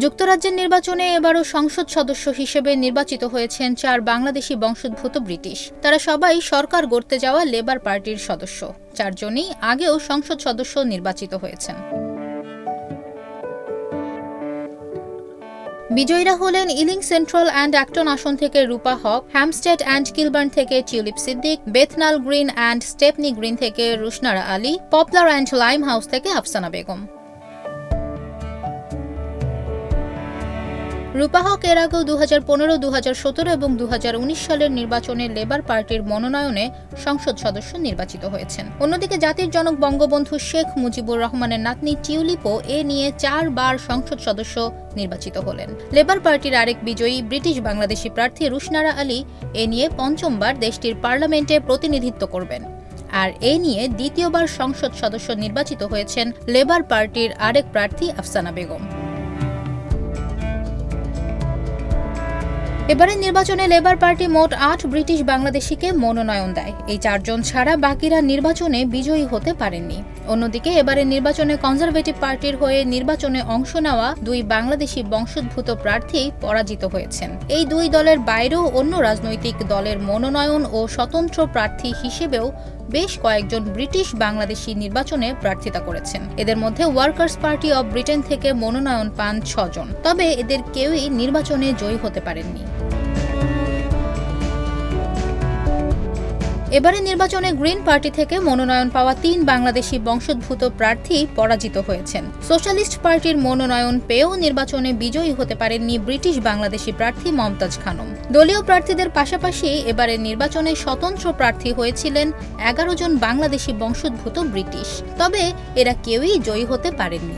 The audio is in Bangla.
যুক্তরাজ্যের নির্বাচনে এবারও সংসদ সদস্য হিসেবে নির্বাচিত হয়েছেন 4 বাংলাদেশি বংশোদ্ভূত ব্রিটিশ। তারা সবাই সরকার গড়তে যাওয়া লেবার পার্টির সদস্য। 4 জনই আগেও সংসদ সদস্য নির্বাচিত হয়েছেন। বিজয়ীরা হলেন ইলিং সেন্ট্রাল অ্যান্ড অ্যাক্টন আসন থেকে Rupa Huq, Hampstead and Kilburn থেকে Tulip Siddiq, Bethnal Green and Stepney Green থেকে Rushanara Ali, Poplar and Limehouse থেকে আফসানা বেগম। রূপা হক এর আগেও 2015, 2017 এবং 2019 সালের নির্বাচনে লেবার পার্টির মনোনয়নে সংসদ সদস্য নির্বাচিত হয়েছেন। অন্যদিকে জাতির জনক বঙ্গবন্ধু শেখ মুজিবুর রহমানের নাতনি টিউলিপও এ নিয়ে 4 বার সংসদ সদস্য নির্বাচিত হলেন। লেবার পার্টির আরেক বিজয়ী ব্রিটিশ বাংলাদেশি প্রার্থী রুশনারা আলী এ নিয়ে 5বার দেশটির পার্লামেন্টে প্রতিনিধিত্ব করবেন। আর এ নিয়ে 2য়বার সংসদ সদস্য নির্বাচিত হয়েছেন লেবার পার্টির আরেক প্রার্থী আফসানা বেগম। এবারের নির্বাচনে লেবার পার্টি মোট 8 ব্রিটিশ বাংলাদেশিকে মনোনয়ন দেয়। এই 4 জন ছাড়া বাকিরা নির্বাচনে বিজয়ী হতে পারেননি। অন্যদিকে এবারের নির্বাচনে কনজারভেটিভ পার্টির হয়ে নির্বাচনে অংশ নেওয়া 2 বাংলাদেশি বংশোদ্ভূত প্রার্থী পরাজিত হয়েছেন। এই 2 দলের বাইরেও অন্য রাজনৈতিক দলের মনোনয়ন ও স্বতন্ত্র প্রার্থী হিসেবেও বেশ কয়েকজন ব্রিটিশ বাংলাদেশি নির্বাচনে প্রার্থিতা করেছেন। এদের মধ্যে ওয়ার্কার্স পার্টি অব ব্রিটেন থেকে মনোনয়ন পান 6 জন। তবে এদের কেউই নির্বাচনে জয়ী হতে পারেননি। এবারে নির্বাচনে গ্রিন পার্টি থেকে মনোনয়ন পাওয়া 3 বাংলাদেশি বংশোদ্ভূত প্রার্থী পরাজিত হয়েছেন। সোশ্যালিস্ট পার্টির মনোনয়ন পেয়েও নির্বাচনে বিজয়ী হতে পারেননি ব্রিটিশ বাংলাদেশি প্রার্থী মমতাজ খানম। দলীয় প্রার্থীদের পাশাপাশি এবারের নির্বাচনে স্বতন্ত্র প্রার্থী হয়েছিলেন 11 জন বাংলাদেশি বংশোদ্ভূত ব্রিটিশ। তবে এরা কেউই জয়ী হতে পারেননি।